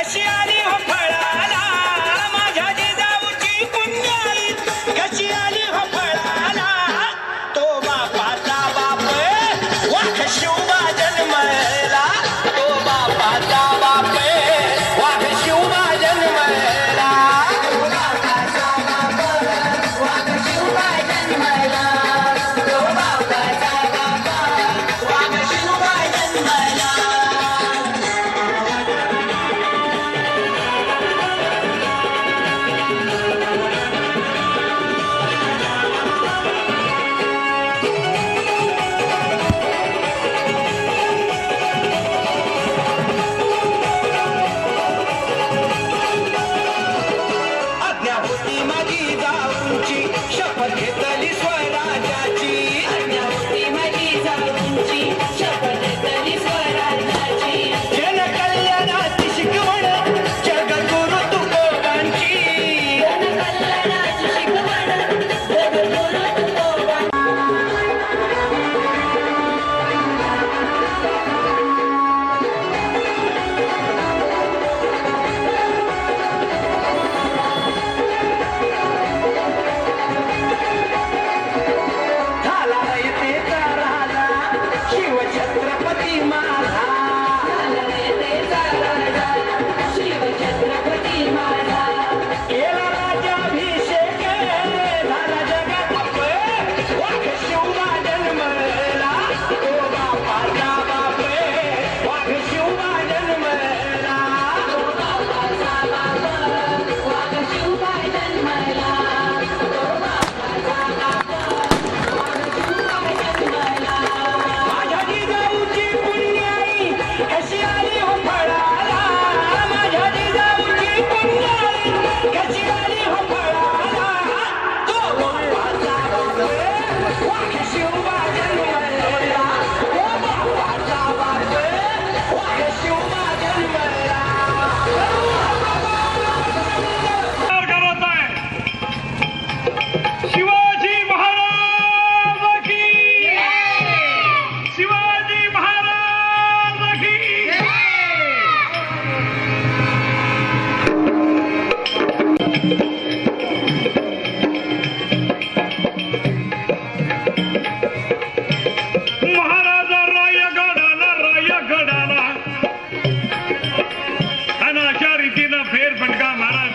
कशी आली हो फळाला माझ्या जिजाऊची पुण्याई कशी आली हो फळाला तो बापाचा बाप वाघ शिवबा जन्मला तो बापाचा बाप वाघ शिवबा जन्मला वाघ शिवबा जन्मला तो बापाचा बाप वाघ शिवबा जन्मला आज्ञा होती माझी जाऊंची शपथ घेतली स्वराज्याची आज्ञा होती माझी जाऊंची शपथ घेतली स्वराज्याची जनकल्याणाची शिकवण जगद्गुरु तुकोबांची जनकल्याणाची शिकवण जगद्गुरु तुकोबांची झाला रयतेचा राजा शिवछत्रपती माझा झाला राजा शिवछत्रपती माझा केला राज्याभिषेक झाला जगात वाघ शिवबा जन्मला तो बापाचा बाप वाघ शिवबा जन्मला बापाचा बाप वाघ शिवबा जन्मला तो बापाचा बाप वाघ शिवबा जन्मला माझ्या जिजाऊची पुण्याई कशी आली हो फळाला माझ्या जिजाऊची पुण्याई कशी आली हो फळाला तो बापाचा बाप वाघ शिवबा जन्मला तो बापाचा बाप वाघ शिवबा जन्मला करत आहे शिवाजी महाराज की शिवाजी महाराज की महाराज रायगडाला आणि अशा रीतीनं फेरफटका मारत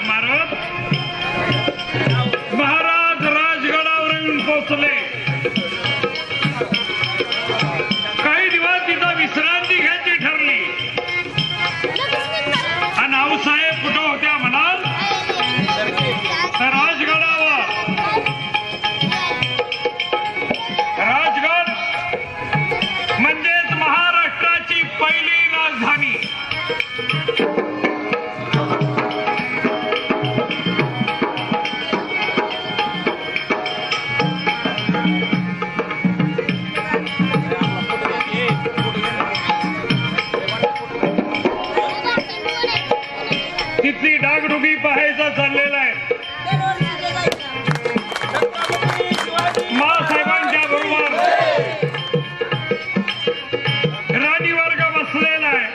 महाराज राजगडावर येऊन पोहोचले. काही दिवस तिथं विश्रांती घ्यायची ठरली आणि आऊसाहेब कुठं होत्या म्हणाल तर राजगड म्हणजेच महाराष्ट्राची पहिली राजधानी. तिथली डागडुगी पाहायचा चाललेला आहे. मासाहेबांच्या बरोबर राणी वर्ग बसलेला आहे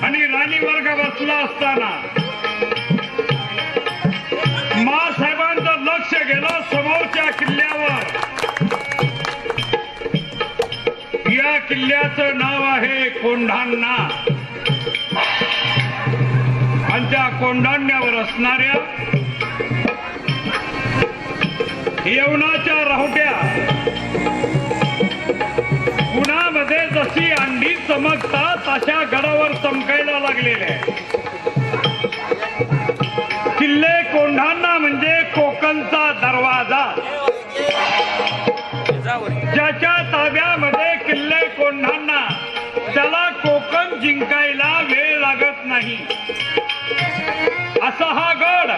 आणि राणी वर्ग बसला असताना मासाहेबांचं लक्ष गेलं समोरच्या किल्ल्यावर. या किल्ल्याचं नाव आहे कोंढाणा आणि त्या कोंढाण्यावर असणाऱ्या यवनाच्या राहुट्या उन्हामध्ये जशी अंडी चमकतात अशा गडावर चमकायला लागलेल्या. किल्ले कोंढाणा म्हणजे कोकणचा दरवाजा. ज्याच्या ताब्यामध्ये किल्ले कोंढाणा त्याला कोकण जिंकायला वेळ लागत नाही असा हा गड.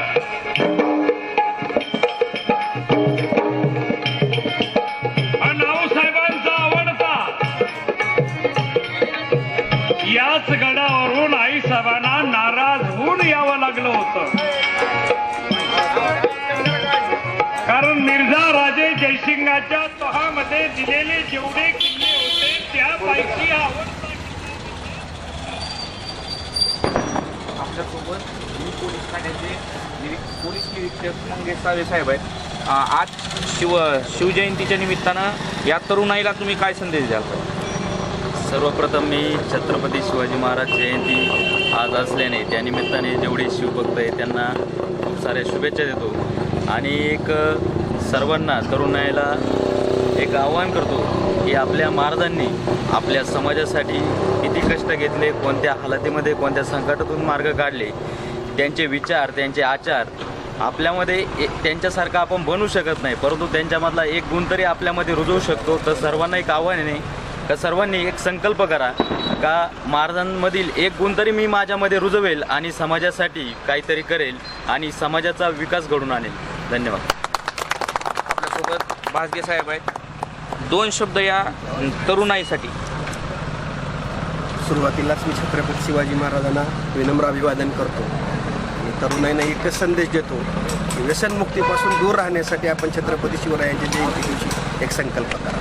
नाऊसाहेबांचा आवडता. याच गडावरून आईसाहेबांना नाराज होऊन यावं लागलं होतं. कारण मिर्झा राजे जयसिंगाच्या तहामध्ये दिलेले जेवढे किल्ले होते त्यापैकी आपल्यासोबत मी पोलीस ठाण्याचे पोलीस निरीक्षक मंगेश सावे साहेब आहेत. आज शिवजयंतीच्या निमित्तानं या तरुणाईला तुम्ही काय संदेश द्याल? सर्वप्रथम मी छत्रपती शिवाजी महाराज जयंती आज असल्याने त्यानिमित्ताने जेवढे शिवभक्त आहेत त्यांना खूप साऱ्या शुभेच्छा देतो आणि एक सर्वांना तरुणाईला एक आवाहन करतो की आपल्या महाराजांनी आपल्या समाजासाठी किती कष्ट घेतले, कोणत्या हालतीमध्ये कोणत्या संकटातून मार्ग काढले, त्यांचे विचार त्यांचे आचार आपल्यामध्ये त्यांच्यासारखं आपण बनू शकत नाही, परंतु त्यांच्यामधला एक गुण तरी आपल्यामध्ये रुजवू शकतो. तर सर्वांना एक आव्हान आहे का सर्वांनी एक संकल्प करा का महाराजांमधील एक गुण तरी मी माझ्यामध्ये रुजवेल आणि समाजासाठी काहीतरी करेल आणि समाजाचा विकास घडून आणेल. धन्यवाद. आपल्यासोबत भासगे साहेब आहेत. 2 शब्द या तरुणाईसाठी. सुरुवातीलाच मी छत्रपती शिवाजी महाराजांना विनम्र अभिवादन करतो आणि तरुणाईंना एकच संदेश देतो की व्यसनमुक्तीपासून दूर राहण्यासाठी आपण छत्रपती शिवरायांच्या जयंती दिवशी एक संकल्प करा.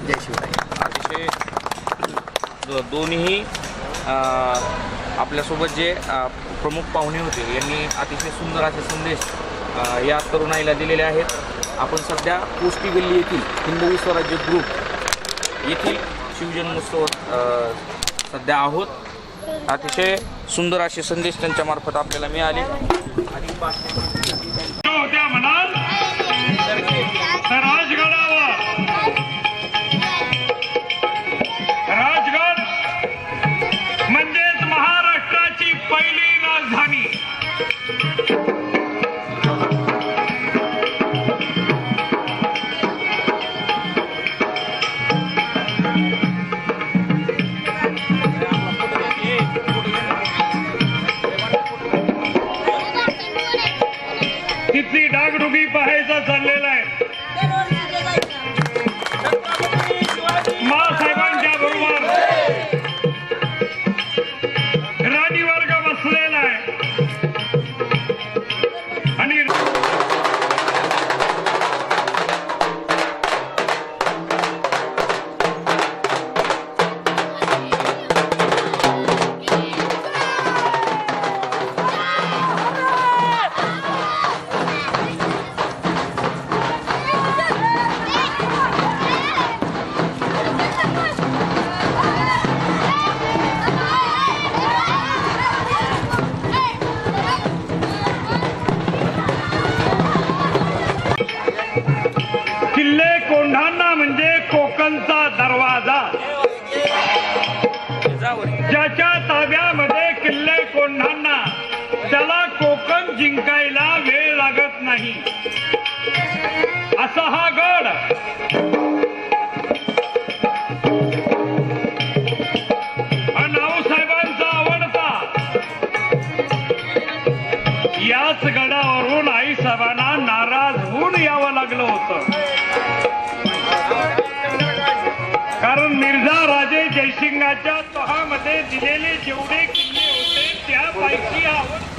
जय शिवराय. अतिशय दोन्ही आपल्यासोबत जे प्रमुख पाहुणे होते यांनी अतिशय सुंदर असे संदेश या तरुणाईला दिलेले आहेत. आपण सध्या पोस्टी गल्ली येथील हिंदवी स्वराज्य ग्रुप येथील शिवजन्मोत्सव सध्या आहोत. अतिशय सुंदर असे संदेश त्यांच्यामार्फत आपल्याला मिळाले आणि होत्या म्हणाल तर राजगड म्हणजेच महाराष्ट्राची पहिली राजधानी. तिथली डागडुगी पाहायचा चाललेला आहे. मासाहेबांच्या बरोबर राणी वर्ग बसलेला आहे आणि किल्ले कोंढाणा म्हणजे कोकणचा दरवाजा. ज्याच्या ताब्यामध्ये किल्ले कोंढाणा त्याला कोकण जिंकायला वेळ लागत नाही. असा हा गड नाऊसाहेबांचा आवडता. याच गडावरून आईसाहेबांना नाराज होऊन यावं लागलं होतं, कारण मिर्झा राजे जयसिंगाच्या तहामध्ये दिलेले जेवढे किल्ले होते त्यापैकी आवडता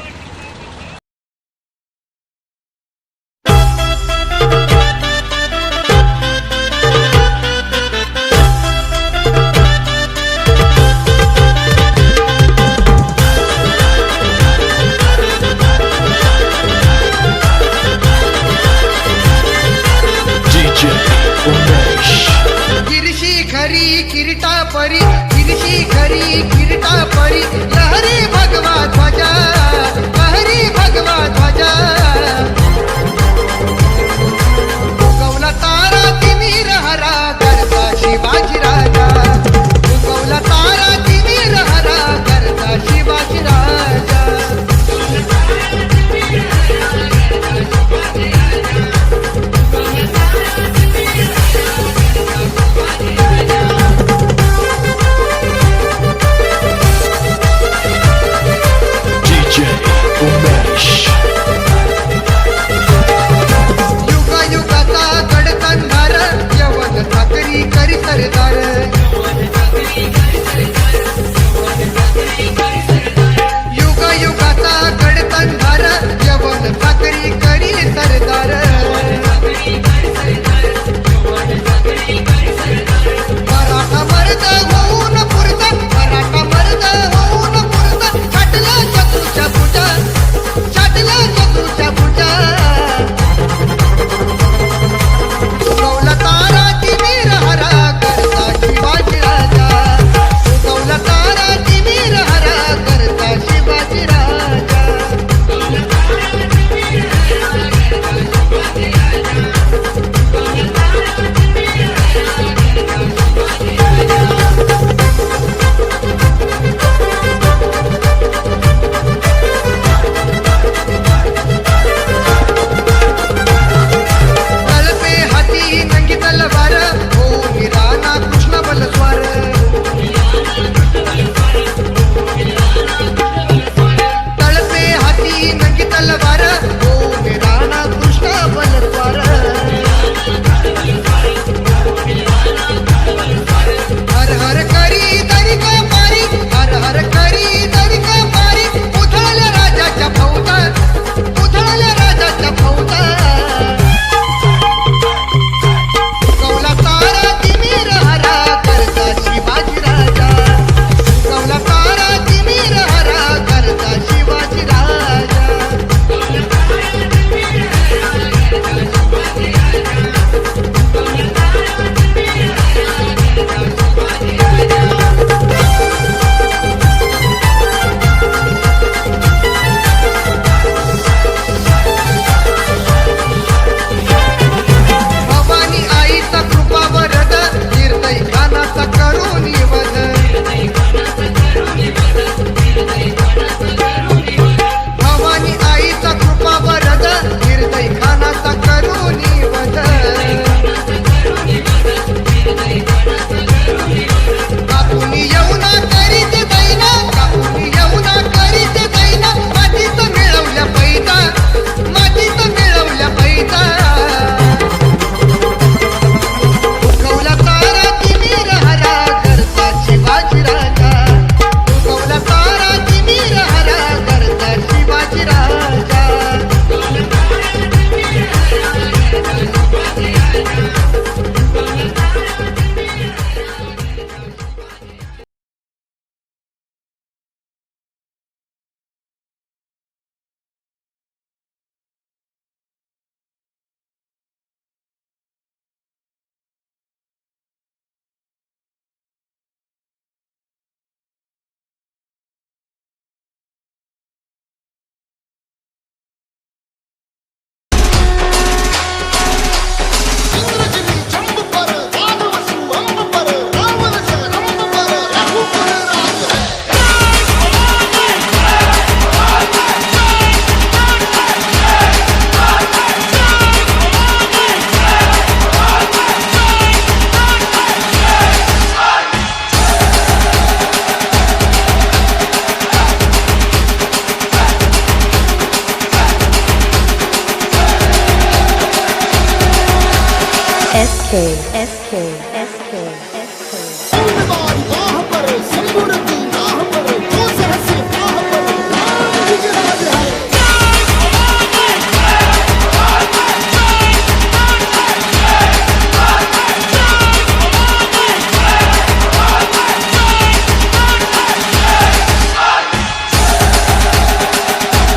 गिरशी खरी किरीटा परी लहरी भगवा ध्वजा, लहरी भगवा ध्वजा. उगवला तारा तिमिर हरा करता शिवाजी राजा, उगवला तारा तिमिर हरा करता शिवाजी राजा.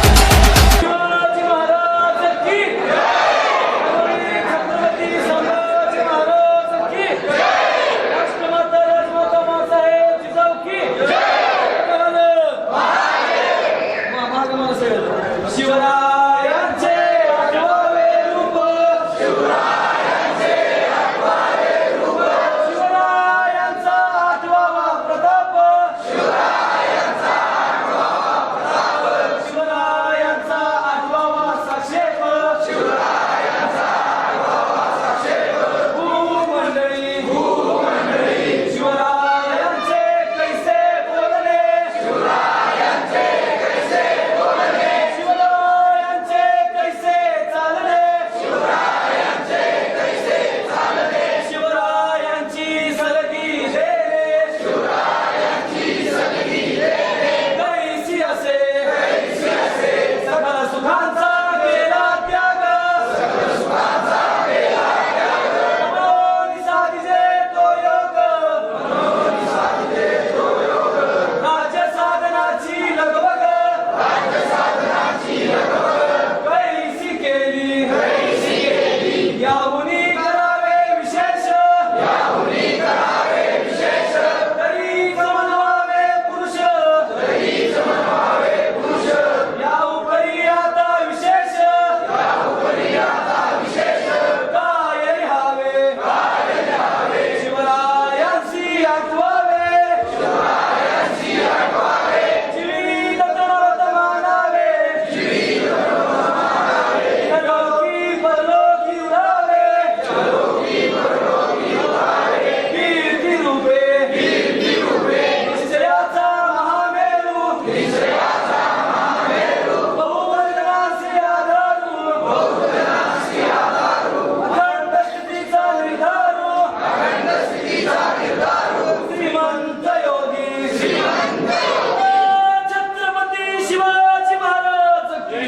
शिवाजी महाराज की छत्रपती संभाजी महाराज की राष्ट्रमाता राजमाता माँसाहेब जिजाऊ की शिवरायांचे आठवावे रूप शिवरायांचा आठवावा प्रताप शिवरायांचा आठवावा साक्षेप भूमंडळी शिवरायांचे कैसे बोलणे शिवरायांचे कैसे चालणे शिवरायांची सलगी देणे कैसी असे सकल सुखांचा केला त्याग मनोनी साधिजे तो योग राज्य साधनाची लगबग कैसी केली याहुनी करावे विशेष तरी जमवावे पुरुष याउपरी आता विशेष काय लिहावे शिवरायांची आठवावे जीवित तनोत मानावे इहलोकी परलोकी उरावे कीर्ती रूपे निश्चयाचा महामेरू बहुवचनासी आधारू अखंड स्थितीचा निर्धारू श्रीमंत योगी छत्रपती शिवाजी महाराज की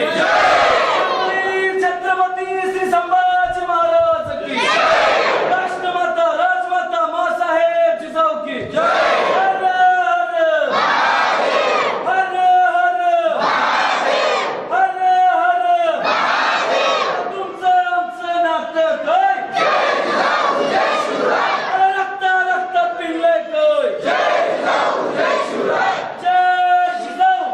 छत्रपती श्री संभाजी महाराज की राष्ट्रमाता राजमाता माँसाहेब जिजाऊ की हर हर हर तुमचं आमचं नातं काय रक्तात पिळलंय काय जय जिजाऊ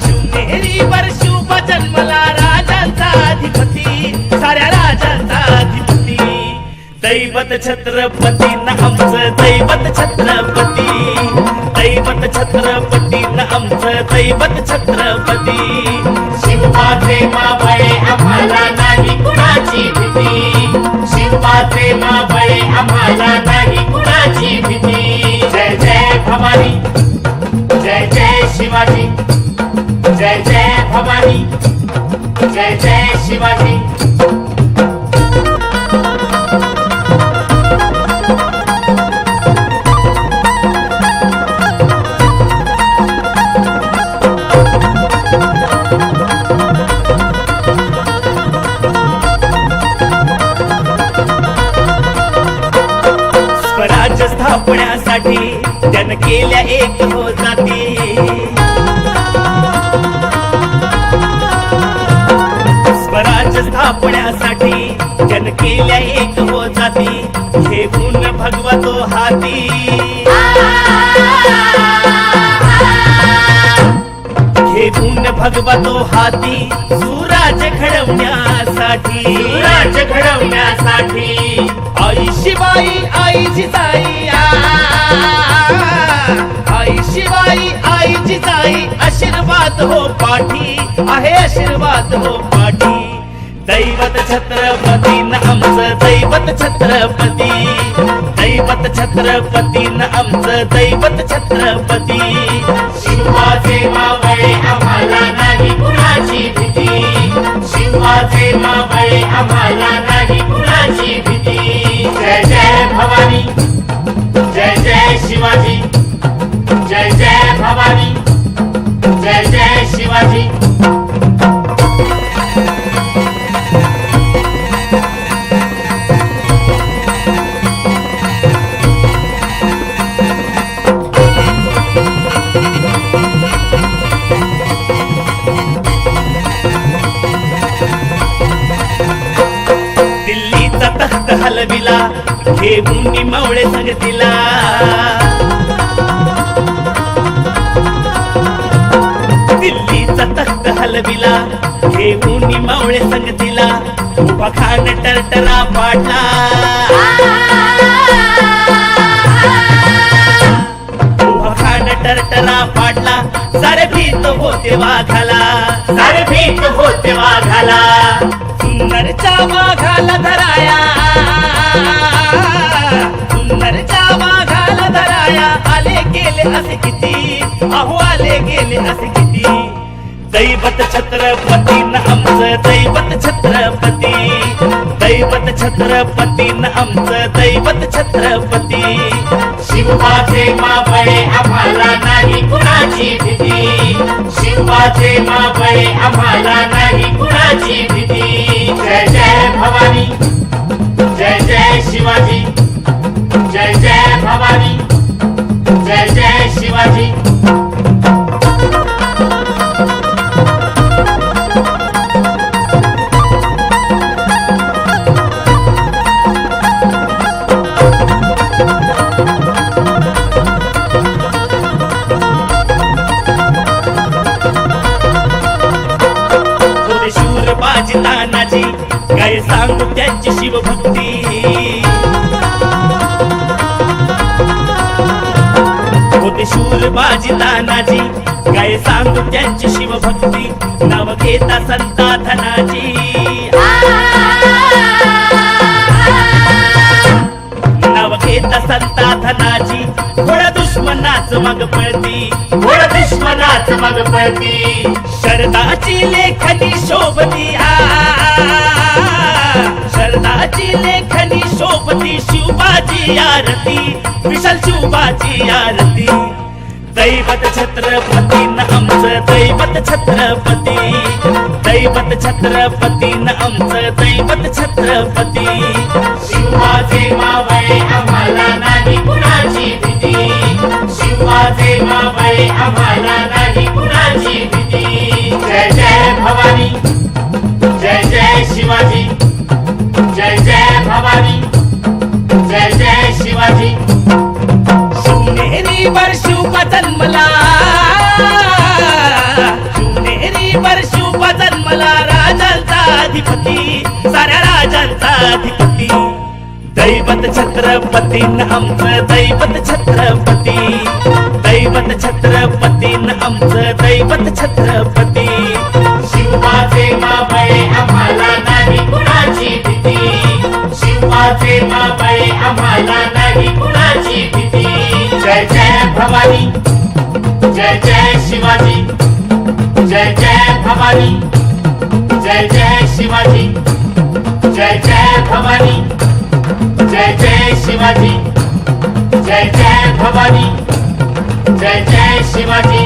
शिवनेरीवर शुभ जन्मला राजांचा अधिपती साऱ्या राजांचा अधिपती दैवत छत्रपती न आमचं दैवत छत्रपती न आमचं दैवत छत्रपती शिवबाचे मावळे आम्हाला नाही कुणाची भीती शिवबाचे मावळे आम्हाला नाही कुणाची भीती जय जय भवानी जय जय शिवाजी जय जय भवानी जय जय शिवाजी स्वराज्य स्थापण्यासाठी जन केल्या एक हो जाती स्वराज्य स्थापण्यासाठी जन केल्या एक हो जाती घेऊन भगवतो हाती घेऊन भगवतो हाती सुराज घडव घडवण्यासाठी राज्य घडवण्यासाठी आई शिवाई आई जिजाई आई शिवाई आई जिजाई आशीर्वाद हो पाठी आहे आशीर्वाद हो पाठी दैवत छत्रपती न आमचं दैवत छत्रपती दैवत छत्रपती न आमचं दैवत छत्रपती शिवाचे मावळे आम्हाला नाही कुणाची भीती शिवाचे मावळे आम्हाला नाही कुणाची भीती जय जय भवानी जय जय शिवाजी जय जय भवानी जय जय शिवाजी दिल्लीचा तख्त हलविला घेऊन मावळे संगतीला दिल्लीचा तख्त हलविला घेऊन मावळे संगतीला उभा खान टरटरा पाडला उभा खान टरटरा पाडला सारे भीत होते वाघाला सारे भीत होते वाघाला सुंदरच्या वाघाला धराया सुंदरच्या वाघाला धराया आले गेले असे किती अहो आले गेले असे किती दैवत छत्रपती न आमचं दैवत छत्रपती दैवत छत्रपती न आमचं दैवत छत्रपती शिवाचे मावळे आम्हाला नाही कुणाची भीती शिवाचे मावळे आम्हाला नाही कुणाची भीती जय जय भवानी जय जय शिवाजी जय जय भवानी जय जय शिवाजी शूर बाजी तानाजी काय सांगू त्यांची शिवभक्ती होते शूर बाजी तानाजी काय सांगू त्यांची शिवभक्ती नाव घेता संता धनाजी नाव घेता संता धनाजी थोड्या दुश्मनाच मग पळती थोड्या दुश्मनाच मग पळती शरदाची लेखनी शोभती शरदाची लेखनी शोभती शिवबाजी आरती विशाल शिवबाजी आरती दैवत छत्रपती न आमचं दैवत छत्रपती दैवत छत्रपती न आमचं दैवत छत्रपती शिवाचे मावळे आम्हाला नाही कुणाची भीती शिवाचे मावळे आम्हाला नाही कुणाची भीती जय जय भवानी जय जय शिवाजी जय जय भवानी जय जय शिवाजी शिवनेरीवर शिवबा जन्मला शिवनेरीवर शिवबा जन्मला राजांचा अधिपती साऱ्या राजांचा अधिपती दैवत छत्रपती न आमचं दैवत छत्रपती दैवत छत्रपती न आमचं दैवत छत्रपती शिवाचे मावळे आम्हाला नाही कुणाची भीती शिवाचे मावळे आम्हाला नाही कुणाची भीती जय जय भवानी जय जय शिवाजी जय जय भवानी जय जय शिवाजी जय जय भवानी जय जय शिवाजी जय जय भवानी जय जय शिवाजी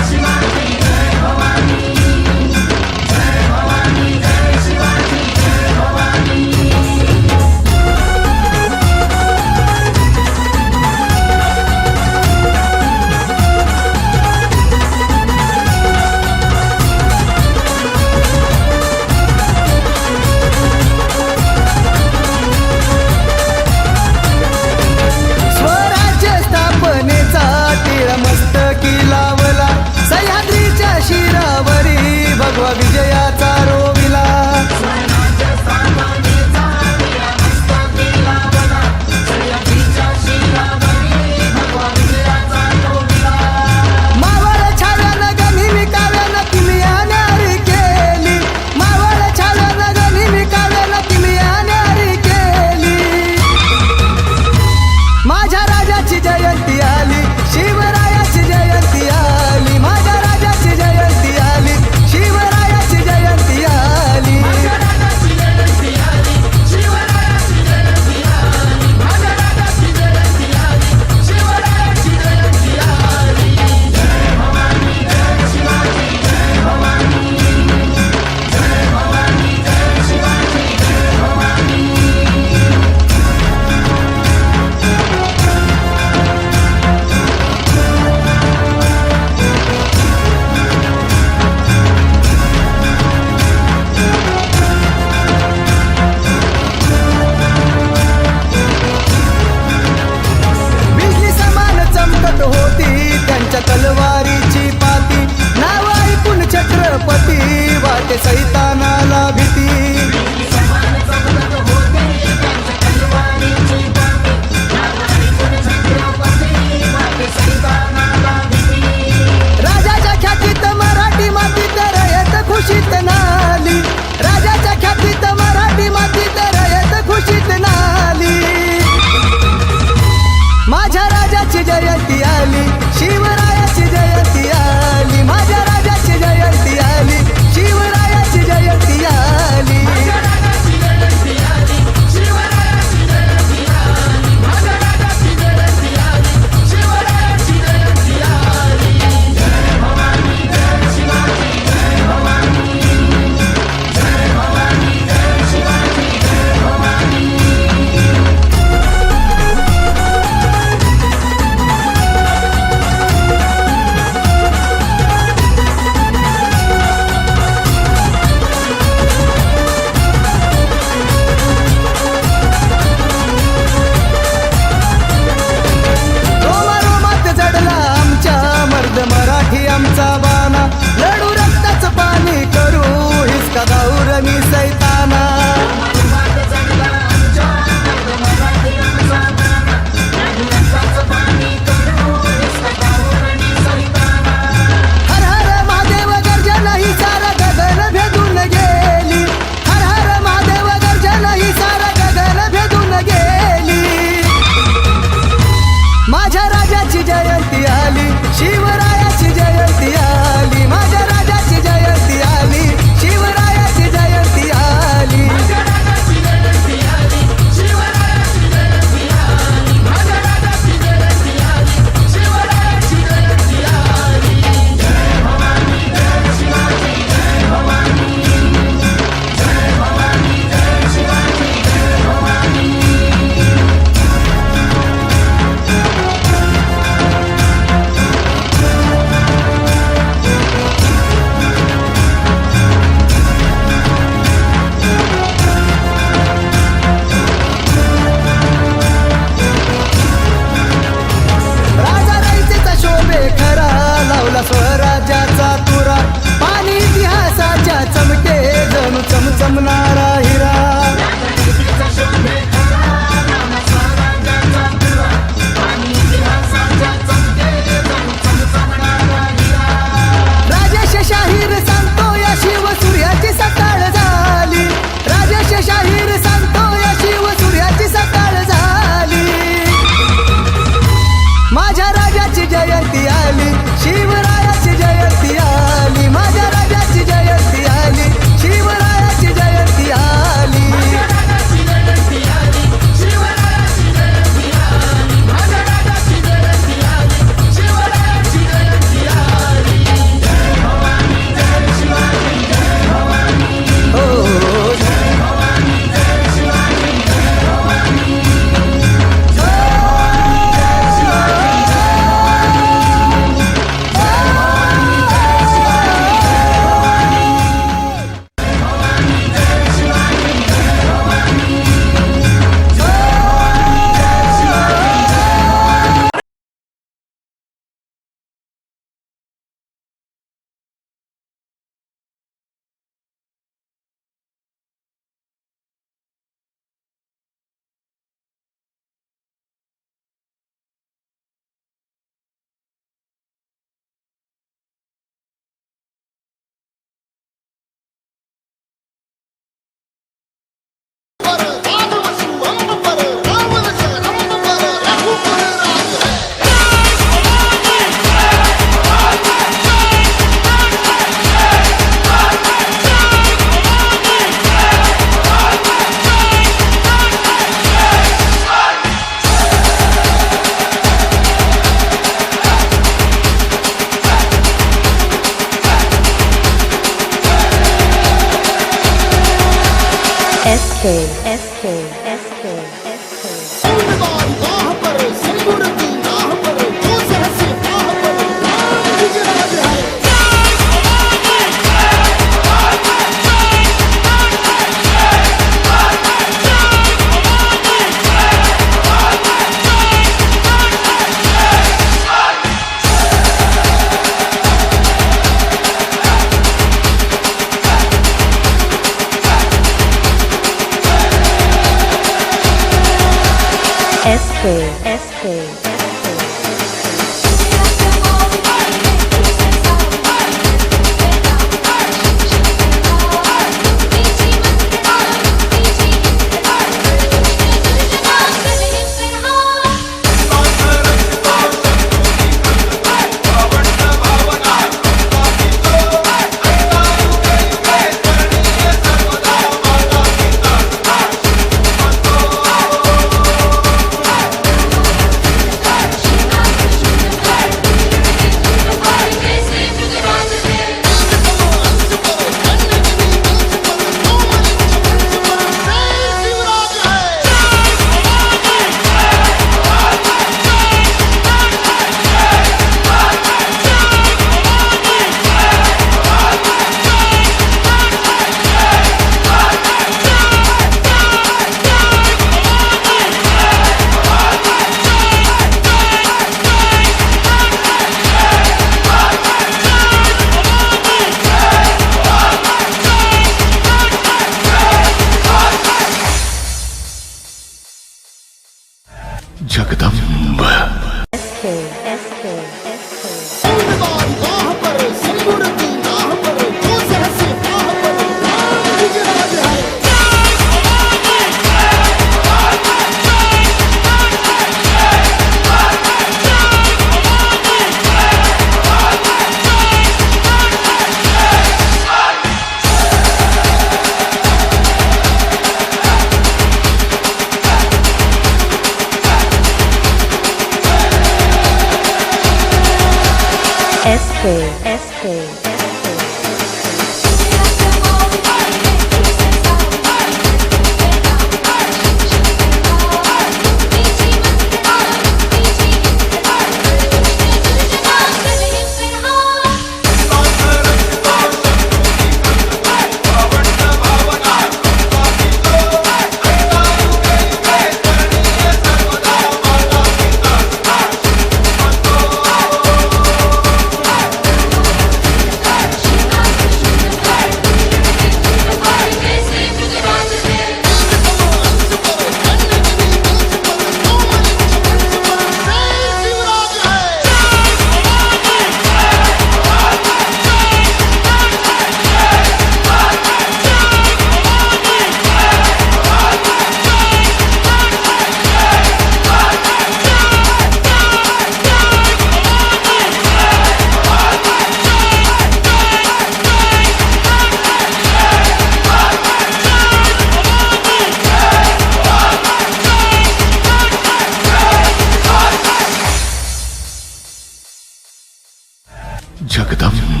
जगदंब